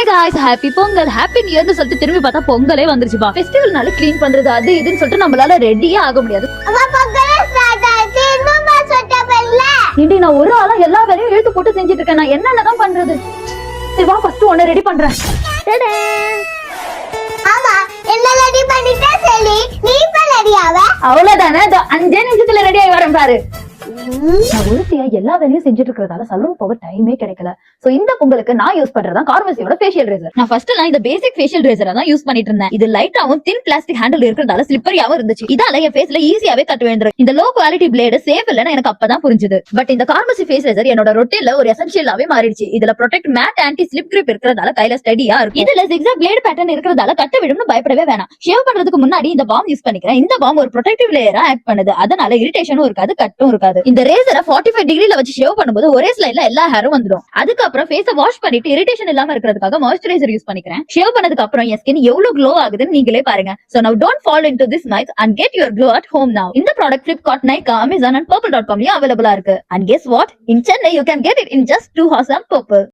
guys, happy Pongal, happy new year சொல்லிட்டு திரும்பி பார்த்தா பொங்கலே வந்துருச்சுப்பா. ஃபெஸ்டிவல்னால க்ளீன் பண்றது அது இதுன்னு சொல்லிட்டு நம்மளால ரெடியே ஆக முடியாது. இண்டி நான் ஒரு ஆளா எல்லா வேலையும் இழுத்து போட்டு செஞ்சுட்டு இருக்கேன். நான் என்னென்னதான் பண்றது? சரி வா ஃபர்ஸ்ட் ஒன்னு ரெடி பண்றேன். அவ்வளவுதானே, 5 நிமிஷத்துல ரெடி ஆகி வரேன் பாரு. நான் ஒருத்தியா எல்லா வேலையும் செஞ்சுட்டு இருக்கிறதால சலூன் போக டைமே கிடைக்கல. சோ இந்த பொங்கலுக்கு நான் யூஸ் பண்றதா கார்மசியோட ஃபேஷியல் ரேசர். நான் ஃபர்ஸ்ட் எல்லாம் இந்த பேசிக் ஃபேஷியல் ரேசரை தான் யூஸ் பண்ணிட்டு இருந்தேன். இது லைட்டாவும் தின் பிளாஸ்டிக் ஹேண்டில் இருக்கிறதால ஸ்லிப்பரியாவும் இருந்துச்சு. இதால என் ஃபேஸ்ல ஈஸியாவே கட் விழுந்துரும். இந்த லோ குவாலிட்டி பிளேடு சேஃப் இல்லன்னு எனக்கு அப்பதான் புரிஞ்சுது. பட் இந்த கார்மசி ஃபேஸ் ரேசர் என்னோட ரொட்டீன்ல ஒரு எசென்ஷியலாவே மாறிடுச்சு. இதுல protect mat anti slip grip இருக்கிறதால கையில ஸ்டடியா இருக்கும். இதுல ஜிக்ஸாக் பிளேடு பேட்டர்ன் இருக்கிறதால கட்ட விடும்னு பயப்படவே வேணாம். ஷேவ் பண்றதுக்கு முன்னாடி இந்த பாம் யூஸ் பண்ணிக்கிறேன். இந்த பாம் ஒரு ப்ரொடெக்டிவ் லேயரா ஆக்ட் பண்ணுது. அதனால இரிட்டேஷனும் இருக்காது, கட்டும் இருக்காது. இந்த ரேசரை 45 டிகிரில வச்சு ஷேவ் பண்ணும்போது ஒரே ஸ்லைட்ல எல்லா ஹேரும் வந்துடும். அதுக்கப்புறம் ஃபேஸை வாஷ் பண்ணிட்டு இரிட்டேஷன் இல்லாம இருக்கிறதுக்காக மாய்ஸ்சரைசர் யூஸ் பண்ணிக்கிறேன். ஷேவ் பண்ணதுக்கு அப்புறம் என் ஸ்கின் எவ்வளவு க்ளோ ஆகுதுன்னு நீங்களே பாருங்க. So now don't fall into this myth and get your glow at home now. இந்த product Flipkart, Nykaa, Amazon and Purple.com லயும் அவைலபிளா இருக்கு. And guess what? In Chennai you can get it in just 2 hours on Purple.